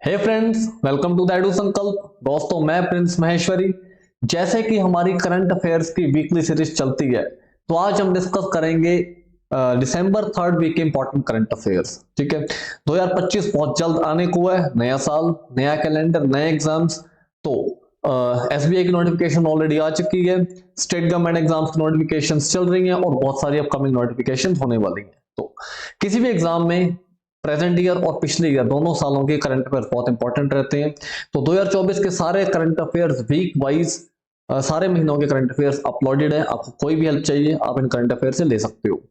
Hey friends, welcome to the Edu Sankalp. दोस्तों, मैं प्रिंस महेश्वरी। जैसे कि हमारी करंट अफेयर्स की वीकली सीरीज चलती है, तो आज हम डिस्कस करेंगे दिसंबर थर्ड वीक के इंपॉर्टेंट करंट अफेयर्स। ठीक है, 2025 बहुत जल्द आने को है। नया साल, नया कैलेंडर, नए एग्जाम्स। तो एसबीआई की नोटिफिकेशन ऑलरेडी आ चुकी है, स्टेट गवर्नमेंट एग्जाम्स की नोटिफिकेशन चल रही हैं और बहुत सारी अपकमिंग नोटिफिकेशन होने वाली हैं। तो किसी भी एग्जाम में प्रेजेंट ईयर और पिछले ईयर दोनों सालों के करंट अफेयर्स बहुत इंपॉर्टेंट रहते हैं। तो 2024 के सारे करंट अफेयर्स वीक वाइज, सारे महीनों के करंट अफेयर्स अपलोडेड है। आपको कोई भी हेल्प चाहिए, आप इन करंट अफेयर से ले सकते हो।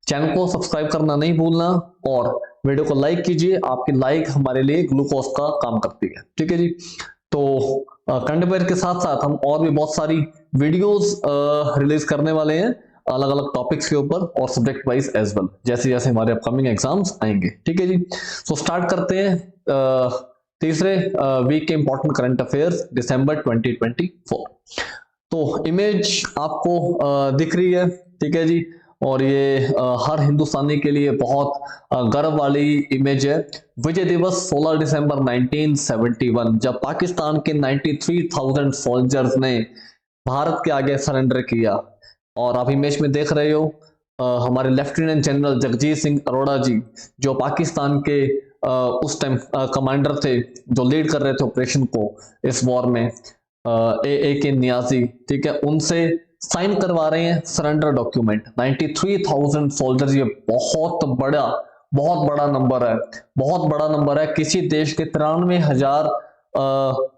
चैनल को सब्सक्राइब करना नहीं भूलना और वीडियो को लाइक कीजिए। आपकी लाइक हमारे लिए ग्लूकोज का काम करती है। ठीक है जी। तो करंट अफेयर के साथ साथ हम और भी बहुत सारी वीडियोस रिलीज करने वाले हैं, अलग अलग टॉपिक्स के ऊपर और सब्जेक्ट वाइज एज वेल, जैसे जैसे हमारे अपकमिंग एग्जाम्स आएंगे। ठीक है जी। सो स्टार्ट करते हैं तीसरे वीक के इंपॉर्टेंट करंट अफेयर्स दिसंबर 2024। तो इमेज आपको दिख रही है। ठीक है जी। और ये हर हिंदुस्तानी के लिए बहुत गर्व वाली इमेज है। विजय दिवस 16 दिसंबर 1971, जब पाकिस्तान के 93,000 सोल्जर्स ने भारत के आगे सरेंडर किया। और आप इमेज में देख रहे हो हमारे लेफ्टिनेंट जनरल जगजीत सिंह अरोड़ा जी, जो पाकिस्तान के उस टाइम कमांडर थे, जो लीड कर रहे थे ऑपरेशन को इस वॉर में, ए के नियाजी। ठीक है, उनसे साइन करवा रहे हैं सरेंडर डॉक्यूमेंट। 93,000 सोल्जर्स, ये बहुत बड़ा नंबर है। बहुत बड़ा नंबर है। किसी देश के 93,000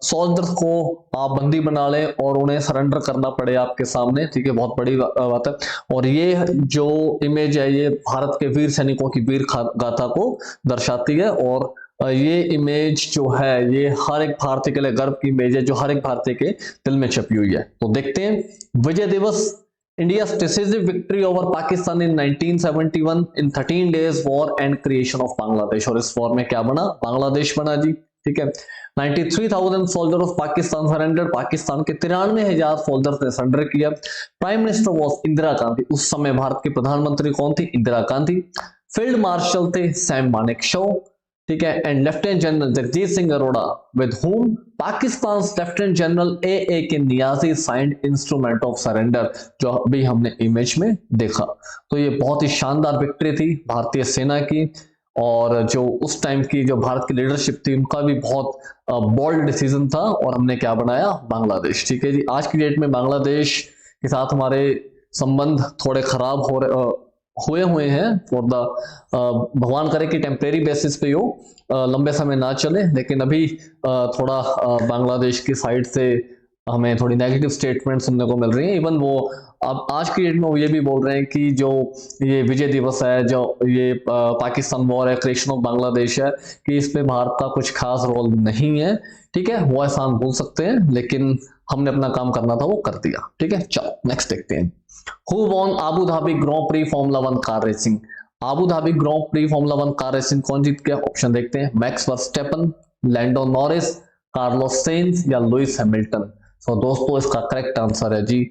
सोल्जर्स को आप बंदी बना लें और उन्हें सरेंडर करना पड़े आपके सामने। ठीक है, बहुत बड़ी बात है। और ये जो इमेज है, ये भारत के वीर सैनिकों की वीर गाथा को दर्शाती है। और ये इमेज जो है, ये हर एक भारतीय के लिए गर्व की इमेज है, जो हर एक भारतीय के दिल में छपी हुई है। तो देखते हैं विजय दिवस, India's decisive victory over Pakistan in 1971 in 13 days war and creation of Bangladesh। और इस वॉर में क्या बना? बांग्लादेश बना जी। ठीक है, 93,000 soldier of Pakistan surrender. Pakistan के 93,000 सोल्जर्स ने सरेंडर किया। Prime minister was Indira Gandhi. उस समय भारत की प्रधानमंत्री कौन थी? इंदिरा गांधी। फील्ड मार्शल थे सैम मानेकशॉ। ठीक है, and lieutenant general Jagjit Singh Aurora, with whom Pakistan lieutenant general A K Niazi signed instrument of surrender, जो अभी हमने इमेज में देखा। तो ये बहुत ही शानदार विक्ट्री थी भारतीय सेना की। और जो उस टाइम की जो भारत की लीडरशिप थी, उनका भी बहुत बोल्ड डिसीजन था। और हमने क्या बनाया? बांग्लादेश। ठीक है जी। आज की डेट में बांग्लादेश के साथ हमारे संबंध थोड़े खराब हुए हैं फॉर द, भगवान करे कि टेम्परेरी बेसिस पे हो, लंबे समय ना चले। लेकिन अभी थोड़ा बांग्लादेश की साइड से हमें थोड़ी नेगेटिव स्टेटमेंट सुनने को मिल रही है। इवन वो अब आज की डेट में वो ये भी बोल रहे हैं कि जो ये विजय दिवस है, जो ये पाकिस्तान वॉर है, क्रिएशन ऑफ बांग्लादेश है, कि इस पे भारत का कुछ खास रोल नहीं है। ठीक है, वो ऐसा बोल सकते हैं, लेकिन हमने अपना काम करना था, वो कर दिया। ठीक है, चलो नेक्स्ट देखते हैं। Who won Abu Dhabi Grand Prix Formula 1 car racing? Abu Dhabi grand prix formula 1 car racing कौन जीत गया? ऑप्शन देखते हैं। Max Verstappen, Lando Norris, Carlos Sainz या लुइस हैमिल्टन। सो दोस्तों, इसका करेक्ट आंसर है जी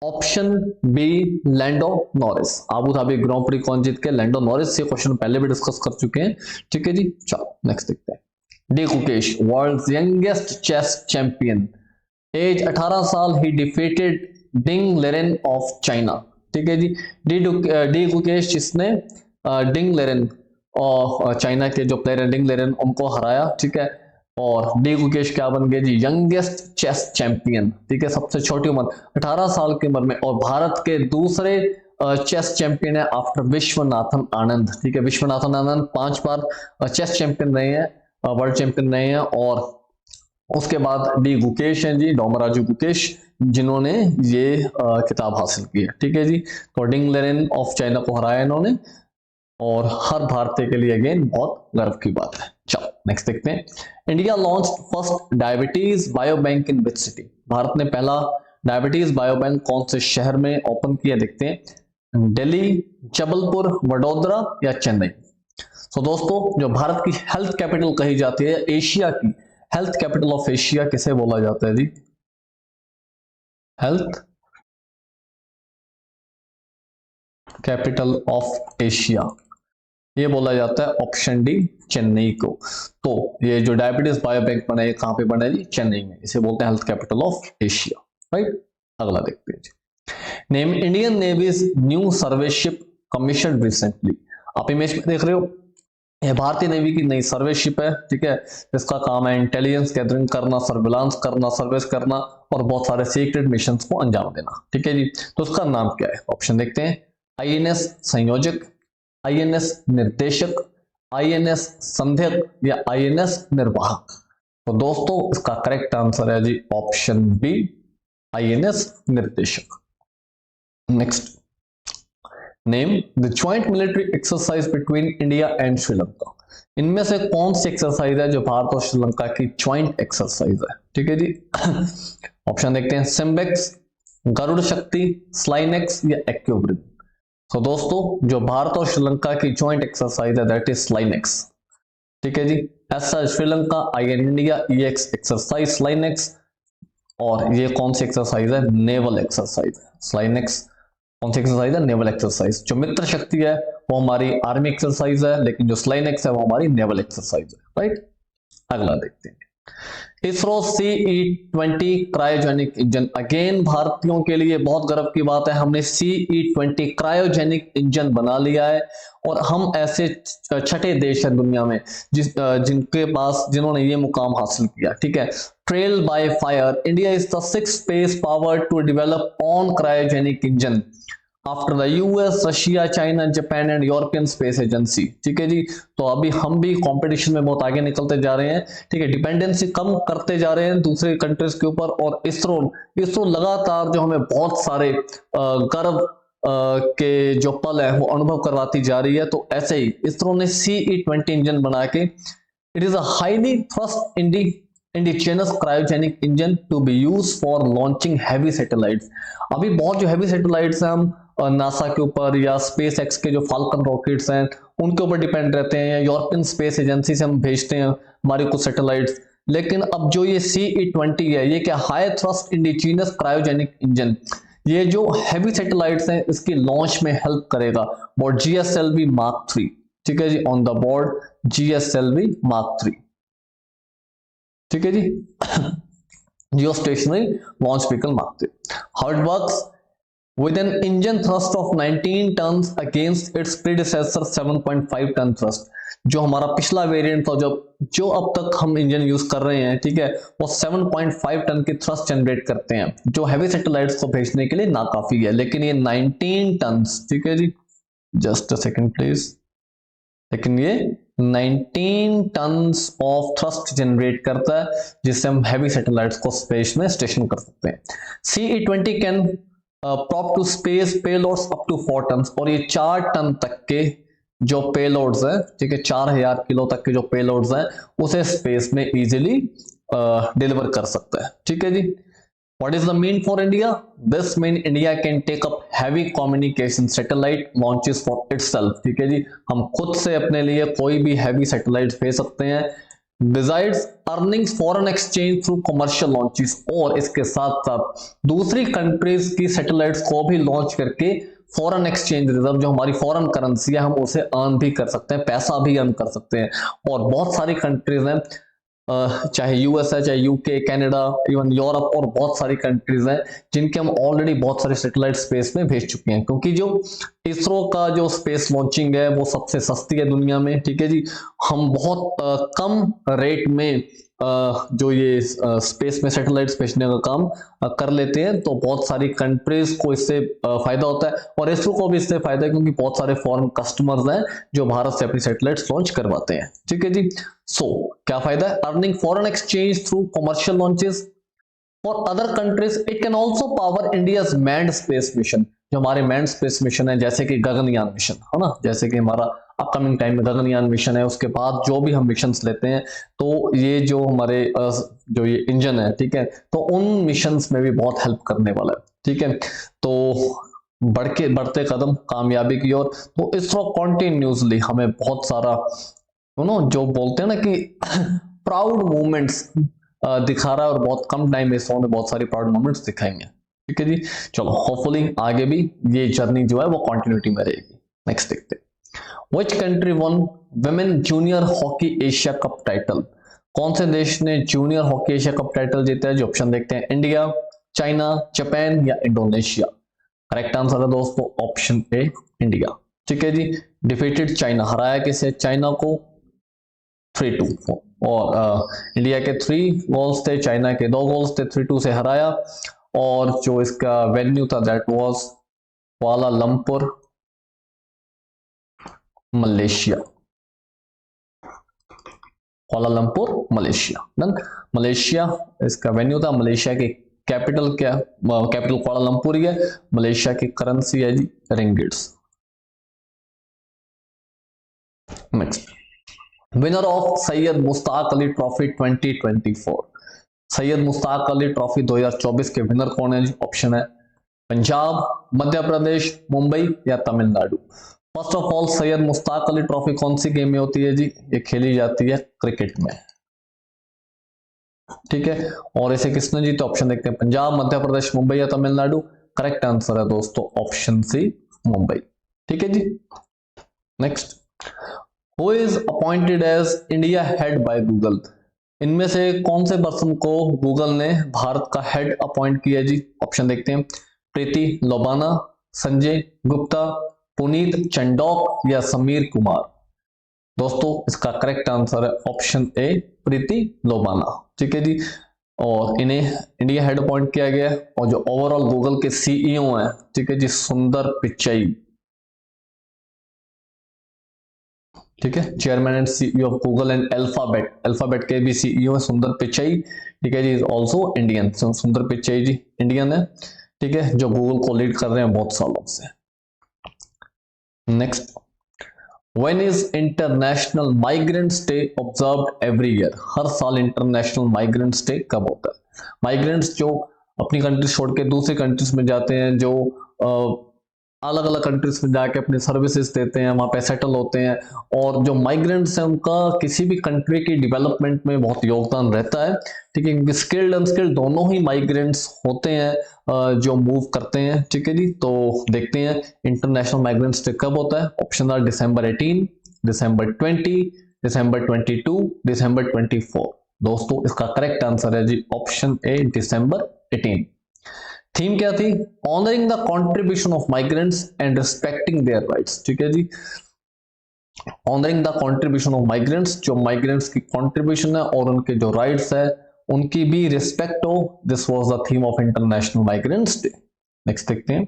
option B, Lando Norris. Abu Dhabi grand prix कौन जीत गया? Lando Norris. ये क्वेश्चन पहले भी डिस्कस कर चुके हैं। ठीक है जी, चलो नेक्स्ट देखते हैं। D Gukesh, world youngest chess champion, age 18 साल, he defeated Ding Liren of China. ठीक है जी। डी गुकेश, जिसने डिंग लेरेन और चाइना के जो प्लेयर डिंग लेरेन, उनको हराया। ठीक है, और डी गुकेश क्या बन गए जी? Youngest chess champion. ठीक है, सबसे छोटी उम्र 18 साल की उम्र में। और भारत के दूसरे चेस चैंपियन है आफ्टर विश्वनाथन आनंद। ठीक है, विश्वनाथन आनंद 5 बार चेस चैंपियन रहे हैं, वर्ल्ड चैंपियन रहे हैं। और उसके बाद डी गुकेश हैं जी, डोमराजू गुकेश, जिन्होंने ये किताब हासिल की है। ठीक है जी। तो डिंग लेरेन ऑफ चाइना को हराया इन्होंने, और हर भारतीय के लिए अगेन बहुत गर्व की बात है। चलो नेक्स्ट देखते हैं। India launch first diabetes bio bank in which city? Bharat ने पहला डायबिटीज बायो बैंक कौन से शहर में ओपन किया? देखते हैं। दिल्ली, जबलपुर, वडोदरा या चेन्नई। तो दोस्तों, जो भारत की हेल्थ कैपिटल कही जाती है, एशिया की हेल्थ कैपिटल ऑफ एशिया किसे बोला जाता है जी? Health capital of Asia. ये बोला जाता है ऑप्शन डी चेन्नई को। तो ये जो डायबिटीज बायो बैंक बना है कहां पे बना है जी, चेन्नई में। इसे बोलते हैं health capital of Asia, right. अगला देखते हैं जी। नेम इंडियन नेवीज न्यू सर्वे शिप कमीशन रिसेंटली। आप इमेज में देख रहे हो, ये भारतीय नेवी की नई सर्वे शिप है, ठीक है। इसका काम है इंटेलिजेंस गैदरिंग करना, सर्विलांस करना, सर्विस करना और बहुत सारे सीक्रेट मिशन को अंजाम देना, ठीक है जी। तो उसका नाम क्या है, ऑप्शन देखते हैं। आईएनएस संयोजक, आईएनएस निर्देशक, आईएनएस संध्यक या आईएनएस निर्वाहक। तो दोस्तों इसका करेक्ट आंसर है जी ऑप्शन बी, आईएनएस निर्देशक। Next, name the joint military exercise between India and Sri Lanka. इनमें से कौन सी एक्सरसाइज है जो भारत और श्रीलंका की ज्वाइंट एक्सरसाइज है, ठीक है जी। ऑप्शन देखते हैं, सिम्बेक्स, गरुड़ शक्ति, स्लाइनेक्स या एक्यूब्रिम। तो दोस्तों जो भारत और श्रीलंका की ज्वाइंट एक्सरसाइज है दैट इज स्लाइनेक्स, ठीक है जी। ऐसा Sri Lanka I N India EX exercise SLINEX. और ये कौन सी एक्सरसाइज है, नेवल एक्सरसाइज। स्लाइनेक्स कौन सी एक्सरसाइज है, नेवल एक्सरसाइज। जो मित्र शक्ति है वो हमारी आर्मी एक्सरसाइज है, लेकिन जो स्लाइनेक्स है वो हमारी नेवल एक्सरसाइज है, राइट। अगला देखते हैं, ISRO CE-20 cryogenic engine. Again भारतीयों के लिए बहुत गर्व की बात है, हमने CE-20 क्रायोजेनिक इंजन बना लिया है। और हम ऐसे छठे देश हैं दुनिया में जिन्होंने ये मुकाम हासिल किया, ठीक है। Trial by fire, India is the 6th space power to develop on cryogenic engine after the US, Russia, China, Japan and European Space Agency, ठीक है जी। तो अभी हम भी कंपटीशन में बहुत आगे निकलते जा रहे हैं, ठीक है। डिपेंडेंसी कम करते जा रहे हैं दूसरे कंट्रीज के ऊपर। और इसरो लगातार जो हमें बहुत सारे गर्व के जो पल है वो अनुभव करवाती जा रही है। तो ऐसे ही इसरो ने CE-20 इंजन बना के, it is a highly thrust indigenous cryogenic engine to be use for launching heavy satellites. अभी बहुत जो हैवी सैटेलाइट्स हैं हम नासा के ऊपर या स्पेस एक्स के जो फाल्कन रॉकेट्स हैं उनके ऊपर डिपेंड रहते हैं, या यूरोपियन स्पेस एजेंसी से हम भेजते हैं हमारी कुछ सैटेलाइट्स। लेकिन अब जो ये CE-20 है, ये क्या, high thrust indigenous cryogenic engine, ये जो हैवी सैटेलाइट्स हैं इसकी लॉन्च में हेल्प करेगा। और GSLV Mark 3, ठीक है जी, on the board GSLV Mark 3, ठीक है जी। Geostationary launch vehicle Mark 3। How it works, with an engine thrust of 19 tons against its predecessor 7.5 ton thrust। जो हमारा पिछला वेरिएंट था, जो अब तक हम इंजन यूज कर रहे हैं, ठीक है, वो 7.5 टन की थ्रस्ट जनरेट करते हैं, जो हैवी सैटेलाइट्स को भेजने के लिए नाकाफी है। लेकिन ये 19 टन, ठीक है जी, जस्ट अ सेकंड प्लीज। लेकिन ये 19 टन्स ऑफ थ्रस्ट जनरेट करता है, जिससे हम हैवी सैटेलाइट्स को स्पेस में स्टेशन कर सकते हैं। CE-20 can prop to space payloads up to 4 tonne. और ये 4 टन तक के जो पेलोड्स हैं, ठीक है, 4000 किलो तक के जो पेलोड्स हैं उसे स्पेस में इजीली डिलीवर कर सकता है, ठीक है जी। What is the mean for India, this mean India can take up heavy communication satellite launches for itself, ठीक है जी। हम खुद से अपने लिए कोई भी हैवी सैटेलाइट भेज सकते हैं। Besides earning foreign exchange through commercial launches, और इसके साथ साथ दूसरी कंट्रीज की सैटेलाइट्स को भी लॉन्च करके फॉरेन एक्सचेंज रिजर्व, जो हमारी फॉरेन करेंसी है, हम उसे अर्न भी कर सकते हैं, पैसा भी अर्न कर सकते हैं। और बहुत सारी कंट्रीज हैं, चाहे यूएस है, चाहे यूके, कनाडा, इवन यूरोप, और बहुत सारी कंट्रीज हैं जिनके हम ऑलरेडी बहुत सारे सैटेलाइट स्पेस में भेज चुके हैं। क्योंकि जो इसरो का जो स्पेस लॉन्चिंग है वो सबसे सस्ती है दुनिया में, ठीक है जी। हम बहुत कम रेट में जो ये स्पेस में सैटेलाइट्स भेजने का काम कर लेते हैं। तो बहुत सारी कंट्रीज को इससे फायदा होता है, और इसरो को भी इससे फायदा है, क्योंकि बहुत सारे फॉरेन कस्टमर्स हैं जो भारत से अपनी सैटेलाइट्स लॉन्च करवाते हैं, ठीक है जी। सो क्या फायदा है, earning foreign exchange through commercial launches for other countries. It can also power India's manned space mission, जो हमारे मैन्ड स्पेस मिशन है, जैसे कि गगनयान मिशन है ना, जैसे कि हमारा अपकमिंग टाइम में गगनयान मिशन है। उसके बाद जो भी हम मिशन लेते हैं, तो ये जो हमारे जो ये इंजन है, ठीक है, तो उन मिशंस में भी बहुत हेल्प करने वाला है, ठीक है। तो बढ़ते कदम कामयाबी की ओर। तो इसरो कॉन्टिन्यूसली हमें बहुत सारा जो बोलते हैं ना कि प्राउड मोमेंट्स दिखा रहा है, और बहुत कम टाइम में इसरो ने बहुत सारी प्राउड मोमेंट्स दिखाएंगे, ठीक है जी। चलो होपफुली आगे भी ये जर्नी जो है वो कंटिन्यूटी में रहेगी। नेक्स्ट देखते हैं, which country one women junior hockey Asia cup title? कौन से देश ने junior hockey Asia cup title जीता है? जो ऑप्शन देखते हैं, इंडिया, चाइना, जापान या इंडोनेशिया। करेक्ट आंसर है दोस्तों ऑप्शन ए, इंडिया। ठीक है जी। डिफीटेड चाइना, हराया किसे? चाइना को 3-2। और इंडिया के 3 गोल्स थे, चाइना के 2 गोल्स थे, 3-2 से हराया। और जो इसका वेन्यू था that was Kuala Lumpur, Malaysia. Kuala Lumpur Malaysia. Done. Malaysia इसका वेन्यू था। मलेशिया की कैपिटल क्या? कैपिटल कुआलालंपुर ही है। मलेशिया की करेंसी है जी ringgits. Next, winner of Syed Mushtaq Ali trophy 2024। Syed Mushtaq Ali trophy 2024 के विनर कौन है जी? ऑप्शन है पंजाब, मध्य प्रदेश, मुंबई या Tamil Nadu. First of all, Syed Mushtaq Ali trophy कौन सी गेम में होती है जी? ये खेली जाती है क्रिकेट में। ठीक है। और इसे किसने जीता? ऑप्शन देखते हैं, पंजाब, मध्य प्रदेश, मुंबई या तमिलनाडु। करेक्ट आंसर है दोस्तों ऑप्शन सी, मुंबई। ठीक है जी। Next, who is appointed as India head by Google? इनमें से कौन से पर्सन को गूगल ने भारत का हेड अपॉइंट किया जी? ऑप्शन देखते हैं, प्रीति लोबाना, संजय गुप्ता, पुनीत चंडोक या समीर कुमार। दोस्तों इसका करेक्ट आंसर है ऑप्शन ए, प्रीति लोबाना। ठीक है जी। और इन्हें इंडिया हेड अपॉइंट किया गया। और जो ओवरऑल गूगल के सीईओ हैं, ठीक है जी, सुंदर पिचाई। ठीक है, chairman and CEO of Google and alphabet. Alphabet के भी सीईओ है सुंदर पिचाई। ठीक है जी, इज ऑल्सो इंडियन। सुंदर पिचाई जी इंडियन है। ठीक है, जो गूगल को लीड कर रहे हैं बहुत सालों से। Next, When is International Migrants Day observed every year? हर साल इंटरनेशनल माइग्रेंट्स डे कब होता है? माइग्रेंट्स जो अपनी कंट्री छोड़ के दूसरी कंट्रीज में जाते हैं, जो अलग अलग कंट्रीज में जाके अपनी सर्विसेज देते हैं, वहां पे सेटल होते हैं। और जो माइग्रेंट्स हैं उनका किसी भी कंट्री की डेवलपमेंट में बहुत योगदान रहता है। ठीक है, क्योंकि स्किल्ड अनस्किल्ड दोनों ही माइग्रेंट्स होते हैं जो मूव करते हैं। ठीक है जी। तो देखते हैं इंटरनेशनल माइग्रेंट्स डे कब होता है। ऑप्शन आर दिसंबर 18, दिसंबर 20, दिसंबर 22, दिसंबर 24। दोस्तों इसका करेक्ट आंसर है जी ऑप्शन ए, दिसंबर 18। थीम क्या थी? Honouring the contribution of migrants and respecting their rights. ठीक है जी, honouring the contribution of migrants, जो माइग्रेंट्स की कॉन्ट्रीब्यूशन है और उनके जो राइट्स है उनकी भी रिस्पेक्ट हो। This was the theme of International Migrants Day. Next देखते हैं,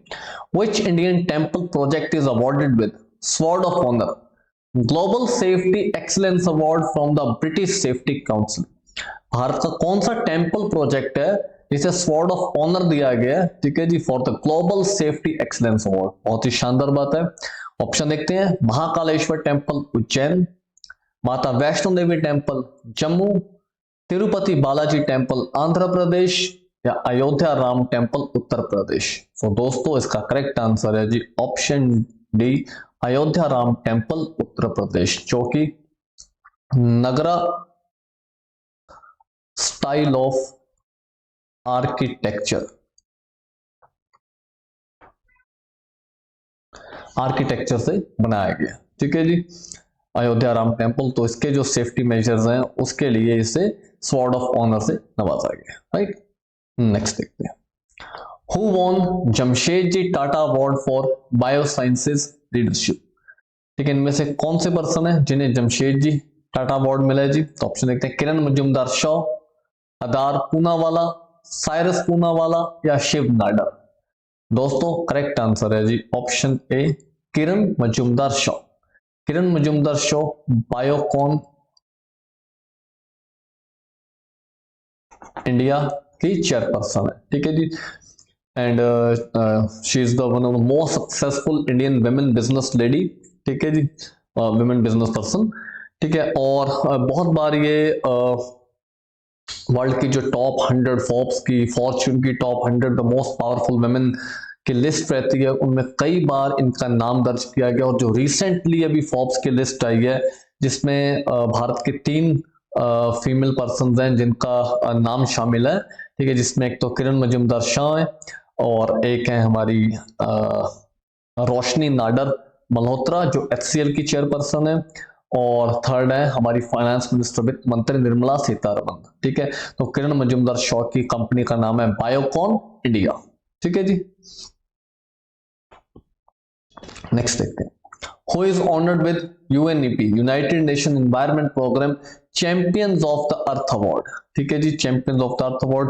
which Indian temple project is awarded with sword of honour, global safety excellence award from the British Safety Council? Bharat का कौन सा टेंपल प्रोजेक्ट है जिसे sword of honour दिया गया है? ठीक है जी, for the global safety excellence award. बहुत ही शानदार बात है। ऑप्शन देखते हैं, Mahakaleshwar temple Ujjain, Mata Vaishno Devi temple Jammu, Tirupati Balaji temple Andhra Pradesh या अयोध्या राम टेंपल उत्तर प्रदेश। तो दोस्तों इसका करेक्ट आंसर है जी option D, Ayodhya Ram temple Uttar Pradesh, जो कि नगरा स्टाइल ऑफ आर्किटेक्चर से बनाया गया। ठीक है जी, अयोध्या राम टेंपल। तो इसके जो सेफ्टी मेजर्स हैं उसके लिए इसे स्वॉर्ड ऑफ ऑनर से नवाजा गया। राइट। नेक्स्ट देखते हैं, who won Jamshedji Tata award for biosciences leadership? ठीक है, इनमें से कौन से पर्सन है जिन्हें जमशेदजी टाटा अवार्ड मिला है जी? तो ऑप्शन देखते हैं, किरण मजूमदार शॉ, अदार पूनावाला, साइरस पूनावाला या शिव नाडर। दोस्तों करेक्ट आंसर है जी option A, Kiran Mazumdar Shaw. Kiran Mazumdar Shaw Biocon India की चेयरपर्सन है। ठीक है जी, and she is the one of the most successful Indian women business lady. ठीक है जी, वुमेन बिजनेस पर्सन। ठीक है, और बहुत बार ये वर्ल्ड की जो टॉप 100 फोर्ब्स की, फॉर्च्यून की top 100 the most powerful women की लिस्ट रहती है, उनमें कई बार इनका नाम दर्ज किया गया। और जो रिसेंटली अभी फोर्ब्स की लिस्ट आई है जिसमें भारत के 3 फीमेल पर्सन हैं जिनका नाम शामिल है। ठीक है, जिसमें एक तो किरण मजूमदार शाह है और एक है हमारी रोशनी नाडर। मल्होत्रा जो HCL की चेयरपर्सन है, और थर्ड है हमारी फाइनेंस मिनिस्टर वित्त मंत्री निर्मला सीतारमण। ठीक है, तो किरण मजूमदार शॉ की कंपनी का नाम है बायोकॉन इंडिया। ठीक है जी, नेक्स्ट देखते हैं। Who is honored with UNEP United Nations Environment Program champions of the earth award. ठीक है जी, champions of the earth award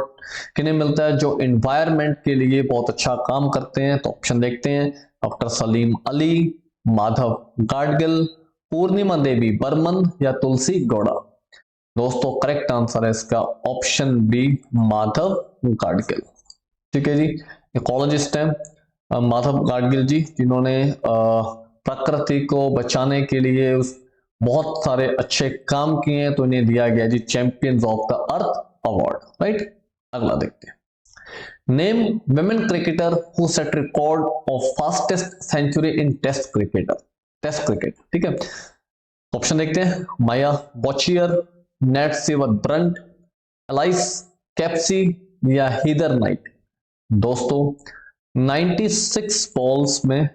किन्हें मिलता है? जो एनवायरमेंट के लिए बहुत अच्छा काम करते हैं। तो ऑप्शन देखते हैं, डॉक्टर सलीम अली, माधव गाडगिल, पूर्णिमा देवी बर्मन या तुलसी गौड़ा। दोस्तों करेक्ट आंसर है इसका ऑप्शन बी, माधव गाडगिल। ठीक है जी, इकोलॉजिस्ट हैं माधव गाडगिल जी, जिन्होंने प्रकृति को बचाने के लिए बहुत सारे अच्छे काम किए हैं, तो इन्हें दिया गया जी champions of the earth award. Right, अगला देखते हैं। Name women cricketer who set record of fastest century in test cricket. ठीक है, ऑप्शन देखते हैं, Maia Bouchier, Nat Sciver Brunt, Alice Capsey या हीदर नाइट। दोस्तों 96 बॉल्स में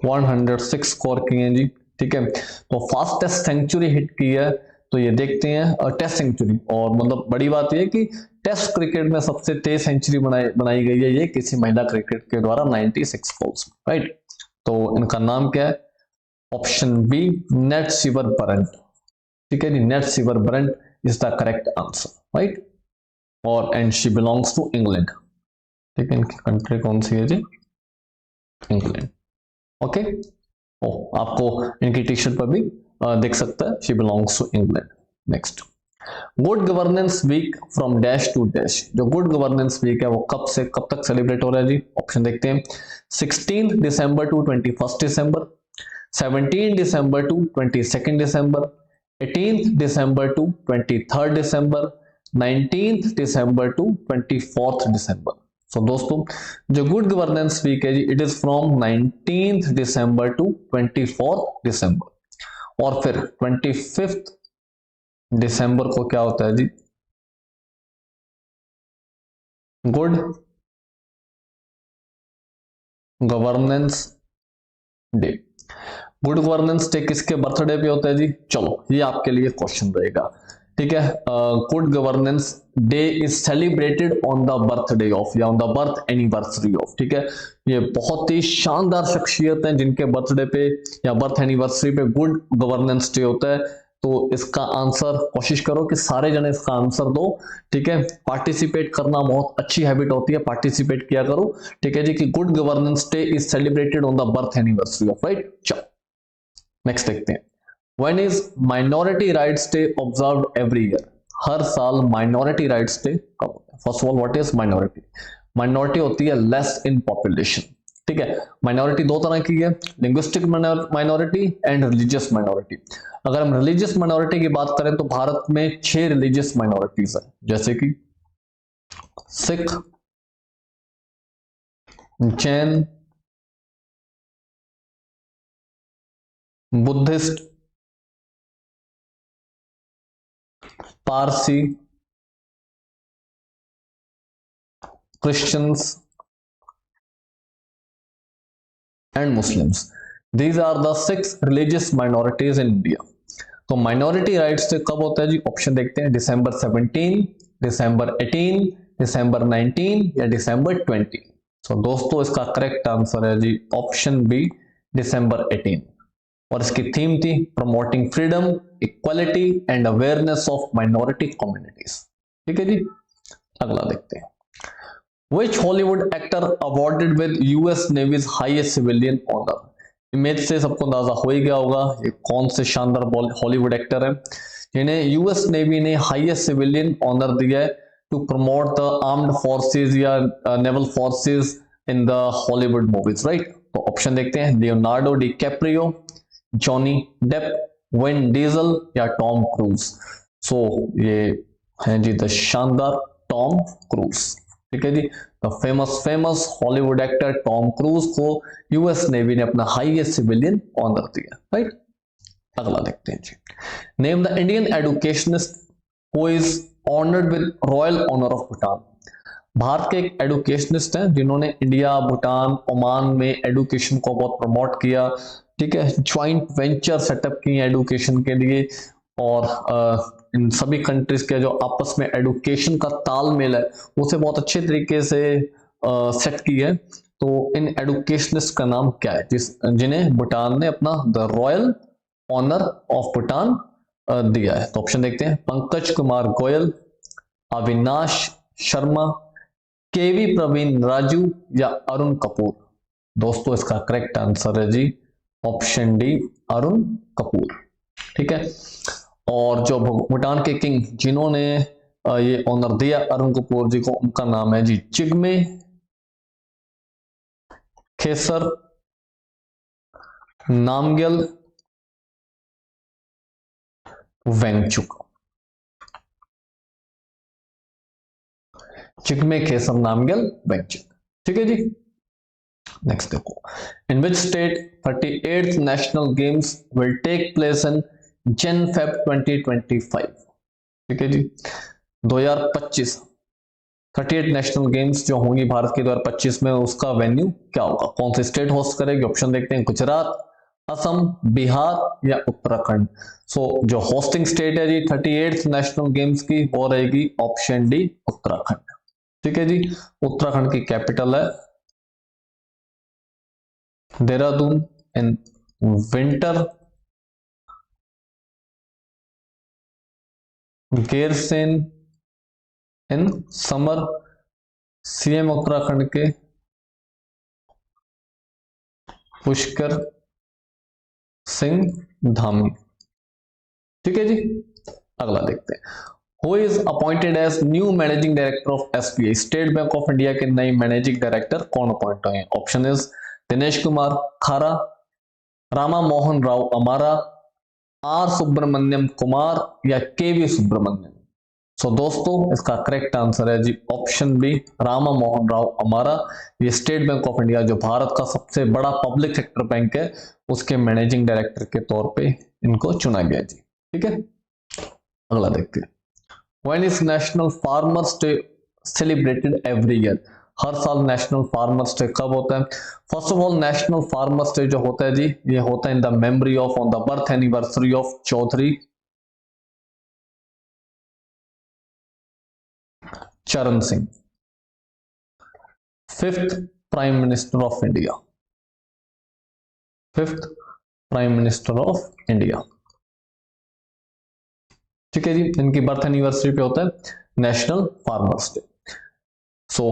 106 स्कोर किए हैं जी। ठीक है, तो फास्टेस्ट सेंचुरी हिट की है, तो ये देखते हैं टेस्ट सेंचुरी। और मतलब बड़ी बात यह है कि टेस्ट क्रिकेट में सबसे तेज सेंचुरी बनाई गई है ये किसी महिला क्रिकेट के द्वारा 96 बॉल्स। राइट, तो इनका नाम क्या है? Option B, Nat Sciver Brunt. ठीक है जी, Nat Sciver Brunt is the correct answer. Right, और and she belongs to England. ठीक है, इनकी कंट्री कौन सी है जी? इंग्लैंड। ओके, आपको इनकी टी शर्ट पर भी देख सकता है, she belongs to England. Next, good governance week from dash to dash. जो गुड गवर्नेंस वीक है वो कब से कब तक सेलिब्रेट हो रहा है जी? ऑप्शन देखते हैं, 16 दिसंबर टू 21 दिसंबर, 17 दिसंबर टू 22 दिसंबर, 18 दिसंबर टू 23 दिसंबर, 19 दिसंबर टू 24 दिसंबर। सो दोस्तों जो गुड गवर्नेंस वीक है जी, इट इज फ्रॉम 19 दिसंबर टू 24 दिसंबर। और फिर 25 दिसंबर को क्या होता है जी? Good governance day. Good governance day किसके बर्थडे पे होता है जी? चलो ये आपके लिए क्वेश्चन रहेगा। ठीक है, good governance day is celebrated on the birthday of या on the birth anniversary of. ठीक है, ये बहुत ही शानदार शख्सियत हैं जिनके बर्थडे पे या बर्थ एनिवर्सरी पे गुड गवर्नेंस डे होता है। तो इसका आंसर कोशिश करो कि सारे जने इसका आंसर दो। ठीक है, पार्टिसिपेट करना बहुत अच्छी हैबिट होती है, पार्टिसिपेट किया करो। ठीक है जी, कि good governance day is celebrated on the birth anniversary of. Right, चलो नेक्स्ट देखते हैं। When is minority rights day observed every year? हर साल minority rights day कब होता है? First of all, what is minority? Minority होती है less in population। ठीक है, minority दो तरह की है, linguistic minority and religious minority। अगर हम religious minority की बात करें तो भारत में 6 religious minorities है, जैसे कि Sikh, Jain, Buddhist, Parsi, Christians and Muslims. These are the 6 religious minorities in India. तो माइनॉरिटी राइट्स डे कब होता है जी? ऑप्शन देखते हैं, दिसंबर 17, दिसंबर 18, दिसंबर 19 या दिसंबर 20। सो दोस्तों इसका करेक्ट आंसर है जी ऑप्शन बी, दिसंबर 18। और इसकी थीम थी promoting freedom, equality and awareness of minority communities. ठीक है जी, अगला देखते हैं। Which Hollywood actor awarded with US Navy's highest civilian honor? Image से सबको अंदाजा हो ही गया होगा ये कौन से शानदार हॉलीवुड एक्टर है जिन्हें यूएस नेवी ने हाईएस्ट सिविलियन ऑनर दिया है to promote the armed forces या naval forces in the Hollywood movies. Right, तो ऑप्शन देखते हैं, Leonardo DiCaprio, Johnny Depp, Vin Diesel या टॉम क्रूज। सो ये है जी द शानदार टॉम क्रूज। ठीक है जी, the famous Hollywood actor Tom Cruise को यूएस नेवी ने अपना हाईएस्ट सिविलियन ऑनर दिया। राइट, अगला देखते हैं जी। Name the Indian educationist who is honoured with royal honour of Bhutan. Bharat के एक एडुकेशनिस्ट हैं जिन्होंने इंडिया, भूटान, ओमान में एडुकेशन को बहुत प्रमोट किया, ठीक है, ज्वाइंट वेंचर सेटअप किए एडुकेशन के लिए, और इन सभी कंट्रीज के जो आपस में एडुकेशन का तालमेल है उसे बहुत अच्छे तरीके से सेट की है। तो इन एडुकेशनिस्ट का नाम क्या है जिन्हें भूटान ने अपना the royal honour of Bhutan दिया है? तो ऑप्शन देखते हैं, पंकज कुमार गोयल, अविनाश शर्मा, केवी प्रवीण राजू या अरुण कपूर। दोस्तों इसका करेक्ट आंसर है जी ऑप्शन डी, अरुण कपूर। ठीक है, और जो भूटान के किंग जिन्होंने ये ऑनर दिया अरुण कपूर जी को, उनका नाम है जी जिग्मे खेसर नामग्यल वेंगचुक। जिग्मे खेसर नामग्यल वेंगचुक। ठीक है जी, नेक्स्ट देखो, in which state 38th national games will take place in Jan Feb 2025। ठीक है जी, 2025 38 नेशनल गेम्स जो होंगी भारत के 2025 में, उसका वेन्यू क्या होगा? कौन सी स्टेट होस्ट करेगी? ऑप्शन देखते हैं, गुजरात, असम, बिहार या उत्तराखंड। सो जो होस्टिंग स्टेट है जी 38 नेशनल गेम्स की, वो रहेगी ऑप्शन डी, उत्तराखंड। ठीक है जी, उत्तराखंड की कैपिटल है Dehradun in winter, Gairsain in summer. CM Uttarakhand के पुष्कर सिंह धामी। ठीक है जी, अगला देखते हैं, who is appointed as new managing director of SBI? State Bank of India के नए मैनेजिंग डायरेक्टर कौन अपॉइंट हुए हैं? ऑप्शन इज दिनेश कुमार खारा, रामा मोहन राव अमारा, आर सुब्रमण्यम कुमार या केवी सुब्रमण्यम। सो दोस्तों इसका करेक्ट आंसर है जी ऑप्शन बी, रामा मोहन राव अमारा। ये स्टेट बैंक ऑफ इंडिया जो भारत का सबसे बड़ा पब्लिक सेक्टर बैंक है, उसके मैनेजिंग डायरेक्टर के तौर पे इनको चुना गया जी। ठीक है, अगला देखते हैं, when is national farmers day celebrated every year? हर साल नेशनल फार्मर्स डे कब होता है? First of all national farmers day जो होता है जी, ये होता है in the memory of, on the birth anniversary of Chaudhary Charan Singh, 5th prime minister of India, 5th prime minister of India. ठीक है जी, इनकी बर्थ एनिवर्सरी पे होता है national farmers day. So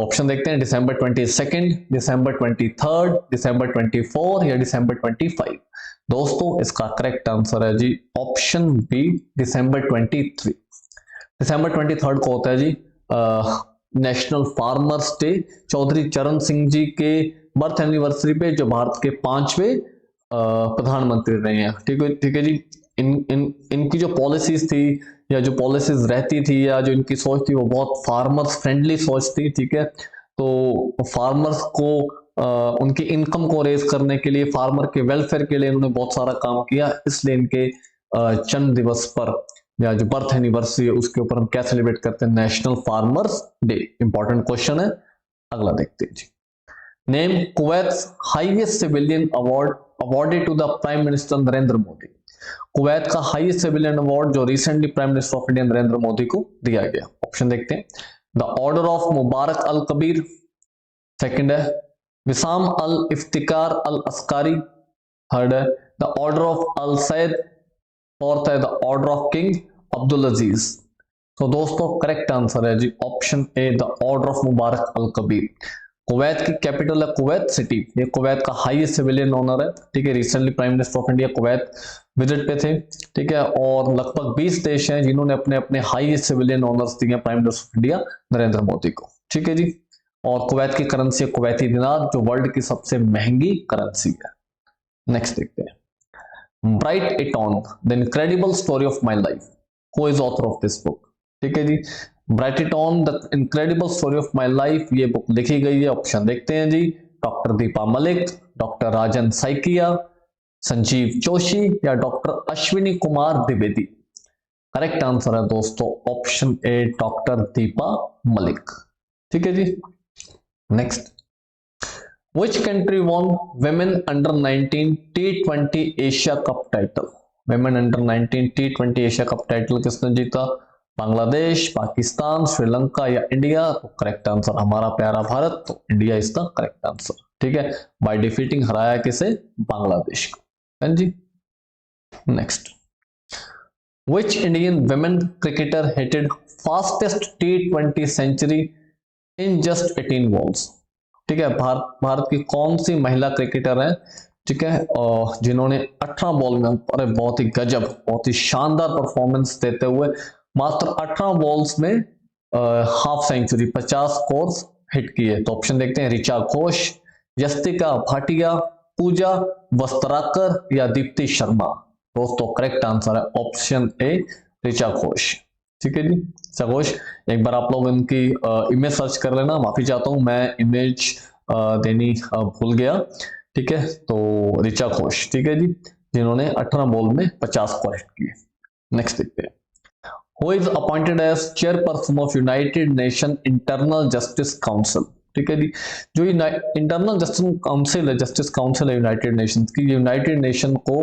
option देखते हैं, दिसंबर 22, दिसंबर 23, दिसंबर 24 या दिसंबर 25। दोस्तों इसका करेक्ट आंसर है जी ऑप्शन बी, दिसंबर 23। दिसंबर 23 को होता है जी national farmers day, Chaudhary Charan Singh ji के बर्थ एनिवर्सरी पे, जो भारत के 5वें प्रधानमंत्री रहे हैं। ठीक है जी, इनकी जो पॉलिसीज थी या जो पॉलिसीज रहती थी या जो इनकी सोच थी, वो बहुत फार्मर्स फ्रेंडली सोच थी। ठीक है, तो फार्मर्स को उनकी इनकम को रेज करने के लिए, फार्मर के वेलफेयर के लिए इन्होंने बहुत सारा काम किया। इसलिए इनके जन्म दिवस पर या जो बर्थ एनिवर्सरी है उसके ऊपर हम क्या सेलिब्रेट करते हैं? National farmers day. Important question है, अगला देखते हैं जी, name Kuwait's highest civilian award awarded to the prime minister Narendra Modi. Kuwait का हाईएस्ट सिविलियन अवार्ड जो recently prime minister of India Narendra Modi को दिया गया। ऑप्शन देखते हैं, the order of Mubarak Al Kabir, second है Wisam Al Iftikhar Al Askari, third है the order of Al Said, fourth है the order of king Abdul Aziz. तो दोस्तों करेक्ट आंसर है जी option A, the order of Mubarak Al Kabir. Kuwait की capital है Kuwait City, ये Kuwait का हाईएस्ट सिविलियन ऑनर है। ठीक है, recently prime minister of India Kuwait visit पे थे। ठीक है, और लगभग 20 देश हैं जिन्होंने अपने अपने हाईएस्ट सिविलियन ऑनर्स दिए prime minister of India Narendra Modi को। ठीक है जी, और कुवैत की करेंसी है कुवैती दिनार, जो वर्ल्ड की सबसे महंगी करेंसी है। नेक्स्ट देखते हैं, Write it on the incredible story of my life. Who is author of this book? ठीक है जी, Write it on the incredible story of my life, ये बुक लिखी गई है। ऑप्शन देखते हैं जी, डॉक्टर दीपा मलिक, डॉक्टर राजन साइकिया, संजीव जोशी या doctor Ashwini Kumar Dwivedi. Correct answer है दोस्तों option A, doctor Deepa Malik. ठीक है जी। Next, which country won women under 19 T20 Asia cup title? women under 19 T20 Asia cup title किसने जीता? बांग्लादेश, पाकिस्तान, श्रीलंका या इंडिया? तो करेक्ट आंसर हमारा प्यारा भारत, तो India is the correct answer. ठीक है, बाय डिफीटिंग हराया किसे? बांग्लादेश को। हाँ जी। Next, which Indian women cricketer hitted fastest T20 century in just 18 balls? ठीक है, भारत की कौन सी महिला क्रिकेटर है, ठीक है, जिन्होंने 18 बॉल में, अरे बहुत ही गजब, बहुत ही शानदार परफॉर्मेंस देते हुए मात्र 18 बॉल्स में हाफ सेंचुरी 50 स्कोर हिट किए? तो ऑप्शन देखते हैं, ऋचा घोष, यस्तिका भाटिया, पूजा वस्त्राकर या दीप्ति शर्मा? दोस्तों करेक्ट आंसर है ऑप्शन ए, ऋचा घोष। ठीक है जी, ऋचा घोष। एक बार आप लोग इनकी इमेज सर्च कर लेना, माफी चाहता हूं मैं इमेज देनी भूल गया। ठीक है, तो ऋचा घोष, ठीक है जी, जिन्होंने 18 बॉल में 50 स्कोर हिट किए। नेक्स्ट देखते हैं, who is appointed as chairperson of United Nation Internal Justice Council? ठीक है जी, जो इंटरनल जस्टिस काउंसिल है यूनाइटेड नेशंस की, यूनाइटेड नेशन को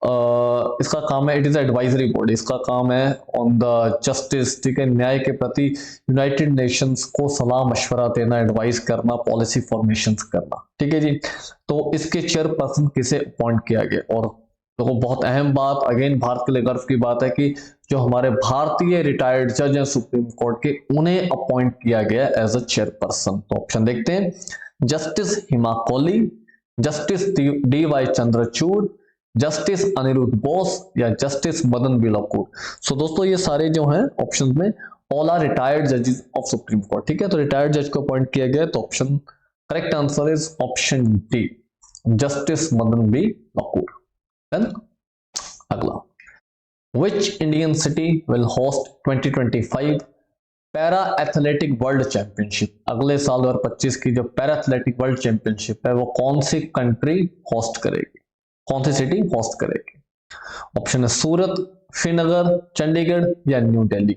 इसका काम है, इट इज एडवाइजरी बॉडी, इसका काम है ऑन द जस्टिस, ठीक है, न्याय के प्रति यूनाइटेड नेशंस को सलाह मशवरा देना, एडवाइस करना, पॉलिसी फॉर्मेशन करना। ठीक है जी, तो इसके चेयरपर्सन किसे अपॉइंट किया गया? और तो बहुत अहम बात, अगेन भारत के लिए गर्व की बात है कि जो हमारे भारतीय रिटायर्ड जज हैं सुप्रीम कोर्ट के, उन्हें अपॉइंट किया गया एज अ चेयरपर्सन। तो ऑप्शन देखते हैं, justice Hima Kohli, justice D Y Chandrachud, justice Aniruddha Bose या justice Madan B Lokur? So दोस्तों ये सारे जो हैं ऑप्शन में ऑल आर रिटायर्ड जजेस ऑफ सुप्रीम कोर्ट। ठीक है, तो रिटायर्ड जज को अपॉइंट किया गया, तो option correct answer is option D, Justice Madan B Lokur. Then अगला, which Indian city will host 2025 para athletic world championship? अगले साल 2025 की जो पैरा एथलेटिक वर्ल्ड चैंपियनशिप है वो कौन सी कंट्री होस्ट करेगी, कौन सी सिटी होस्ट करेगी? ऑप्शन है सूरत, श्रीनगर, चंडीगढ़ या न्यू दिल्ली?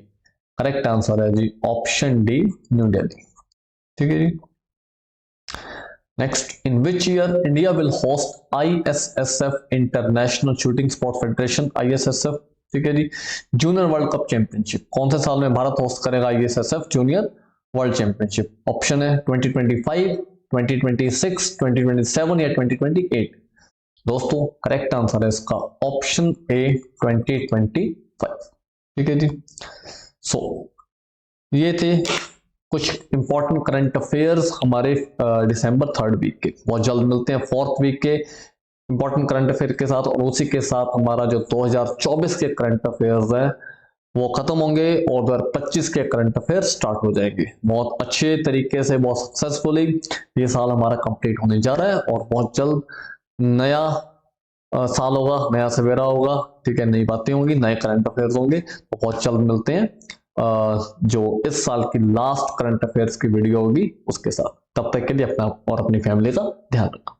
करेक्ट आंसर है जी ऑप्शन डी, न्यू दिल्ली। ठीक है जी। Next, in which year India will host ISSF international shooting sport federation, ISSF, ठीक है जी, जूनियर वर्ल्ड कप चैंपियनशिप? कौन से साल में भारत होस्ट करेगा ISSF junior world championship? Option है 2025, 2026, 2027 या 2028? दोस्तों करेक्ट आंसर है इसका ऑप्शन ए, 2025। ठीक है जी। सो ये थे कुछ इंपॉर्टेंट करंट अफेयर्स हमारे दिसंबर 3rd वीक के। बहुत जल्द मिलते हैं 4th वीक के इंपॉर्टेंट करंट अफेयर के साथ, और उसी के साथ हमारा जो 2024 के करंट अफेयर्स है वो खत्म होंगे और 2025 के करंट अफेयर स्टार्ट हो जाएंगे। बहुत अच्छे तरीके से, बहुत सक्सेसफुली ये साल हमारा कंप्लीट होने जा रहा है, और बहुत जल्द नया साल होगा, नया सवेरा होगा। ठीक है, नई बातें होंगी, नए करंट अफेयर्स होंगे। तो बहुत जल्द मिलते हैं जो इस साल की लास्ट करंट अफेयर्स की वीडियो होगी उसके साथ। तब तक के लिए अपना और अपनी फैमिली का ध्यान रखना।